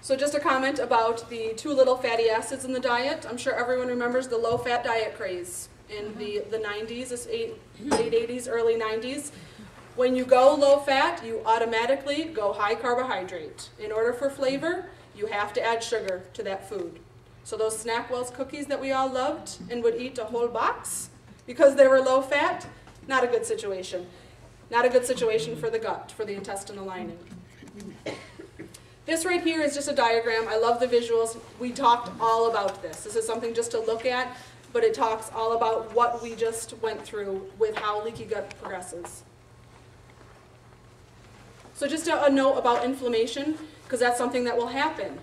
So just a comment about the too little fatty acids in the diet. I'm sure everyone remembers the low-fat diet craze in the 90s, late 80s, early 90s. When you go low-fat, you automatically go high carbohydrate. In order for flavor, you have to add sugar to that food. So those Snackwell's cookies that we all loved and would eat a whole box because they were low-fat, not a good situation. Not a good situation for the gut, for the intestinal lining. This right here is just a diagram. I love the visuals. We talked all about this. This is something just to look at, but it talks all about what we just went through with how leaky gut progresses. So just a note about inflammation, because that's something that will happen.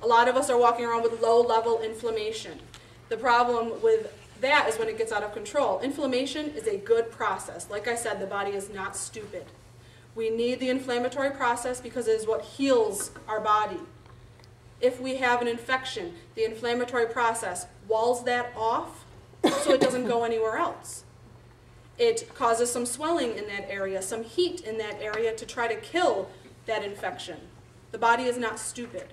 A lot of us are walking around with low-level inflammation. The problem with that is when it gets out of control. Inflammation is a good process. Like I said, the body is not stupid. We need the inflammatory process because it is what heals our body. If we have an infection, the inflammatory process walls that off so it doesn't go anywhere else. It causes some swelling in that area, some heat in that area to try to kill that infection. The body is not stupid.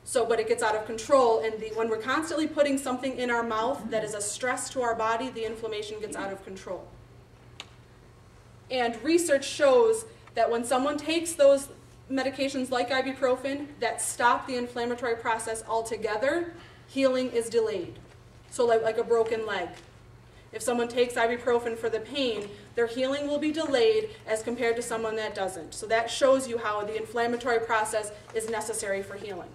So, but it gets out of control, and when we're constantly putting something in our mouth that is a stress to our body, the inflammation gets out of control. And research shows that when someone takes those medications like ibuprofen that stop the inflammatory process altogether, healing is delayed. So like a broken leg. If someone takes ibuprofen for the pain, their healing will be delayed as compared to someone that doesn't. So that shows you how the inflammatory process is necessary for healing.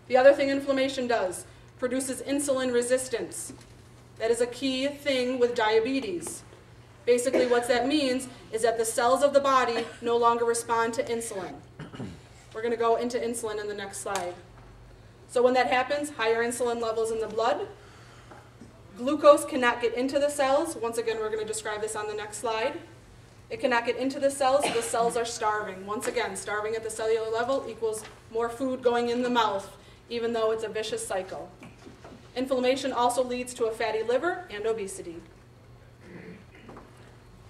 The other thing inflammation does, produces insulin resistance. That is a key thing with diabetes. Basically what that means is that the cells of the body no longer respond to insulin. We're going to go into insulin in the next slide. So when that happens, higher insulin levels in the blood. Glucose cannot get into the cells. Once again, we're going to describe this on the next slide. It cannot get into the cells, so the cells are starving. Once again, starving at the cellular level equals more food going in the mouth, even though it's a vicious cycle. Inflammation also leads to a fatty liver and obesity.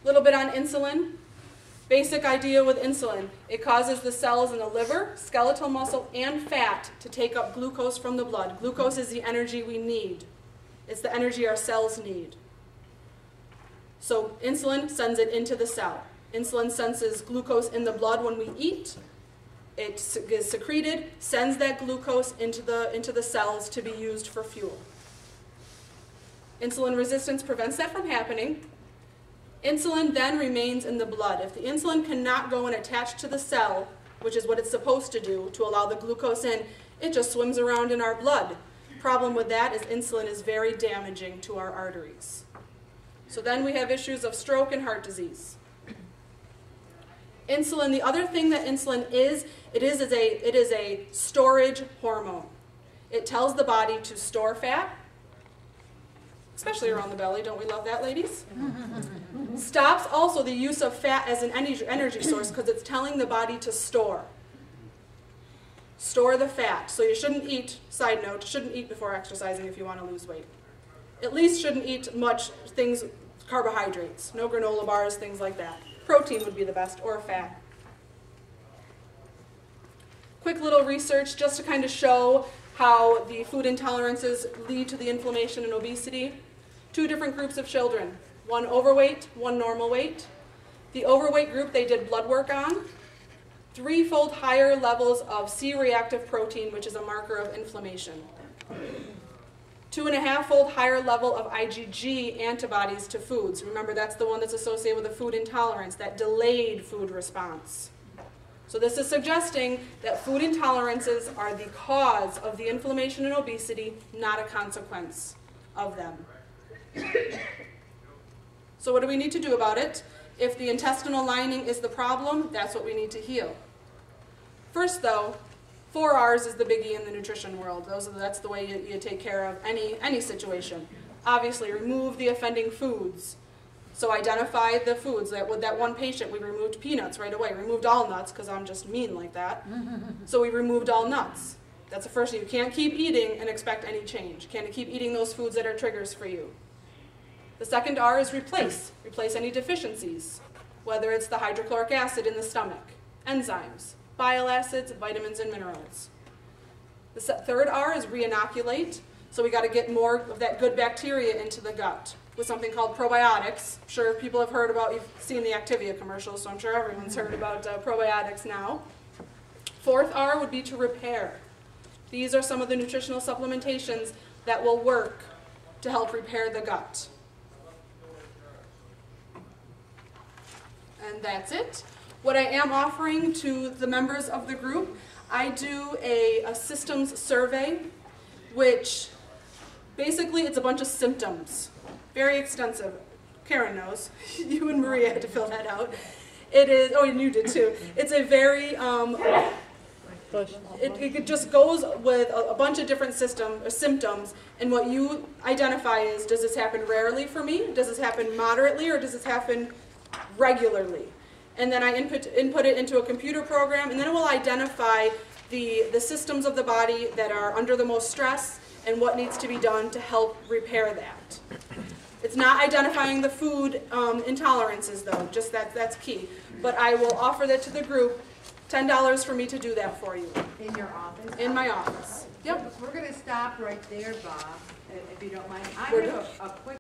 A little bit on insulin. Basic idea with insulin. It causes the cells in the liver, skeletal muscle, and fat to take up glucose from the blood. Glucose is the energy we need. It's the energy our cells need. So insulin sends it into the cell. Insulin senses glucose in the blood when we eat. It is secreted, sends that glucose into the cells to be used for fuel. Insulin resistance prevents that from happening. Insulin then remains in the blood. If the insulin cannot go and attach to the cell, which is what it's supposed to do to allow the glucose in, it just swims around in our blood. Problem with that is insulin is very damaging to our arteries. So then we have issues of stroke and heart disease. Insulin, the other thing that insulin is, it is a storage hormone. It tells the body to store fat, especially around the belly. Don't we love that, ladies? Stops also the use of fat as an energy source because it's telling the body to store. Store the fat. So you shouldn't eat, side note, shouldn't eat before exercising if you want to lose weight. At least shouldn't eat much things, carbohydrates, no granola bars, things like that. Protein would be the best, or fat. Quick little research just to kind of show how the food intolerances lead to the inflammation and obesity. 2 different groups of children, one overweight, one normal weight. The overweight group they did blood work on, 3-fold higher levels of C-reactive protein, which is a marker of inflammation. 2.5-fold higher level of IgG antibodies to foods. Remember, that's the one that's associated with a food intolerance, that delayed food response. So this is suggesting that food intolerances are the cause of the inflammation and obesity, not a consequence of them. So what do we need to do about it? If the intestinal lining is the problem, that's what we need to heal. First though, 4 R's is the biggie in the nutrition world. That's the way you take care of any situation. Obviously, remove the offending foods. So identify the foods. With that one patient, we removed peanuts right away. Removed all nuts, because I'm just mean like that. So we removed all nuts. That's the first thing. You can't keep eating and expect any change. You can't keep eating those foods that are triggers for you. The second R is replace. Replace any deficiencies, whether it's the hydrochloric acid in the stomach, enzymes, bile acids, vitamins, and minerals. The third R is re-inoculate. So we got to get more of that good bacteria into the gut with something called probiotics. I'm sure people have heard about, you've seen the Activia commercials, so I'm sure everyone's heard about probiotics now. Fourth R would be to repair. These are some of the nutritional supplementations that will work to help repair the gut. And that's it. What I am offering to the members of the group, I do a systems survey, which basically it's a bunch of symptoms. Very extensive. Karen knows. You and Maria had to fill that out. It is, oh, and you did too. It's a very, it just goes with a bunch of different symptoms, and what you identify is, does this happen rarely for me? Does this happen moderately, or does this happen regularly? And then I input it into a computer program, and then it will identify the systems of the body that are under the most stress and what needs to be done to help repair that. It's not identifying the food intolerances, though, just that's key. But I will offer that to the group, $10 for me to do that for you. In your office? In my office. Yep. We're going to stop right there, Bob, if you don't mind. I We're have a quick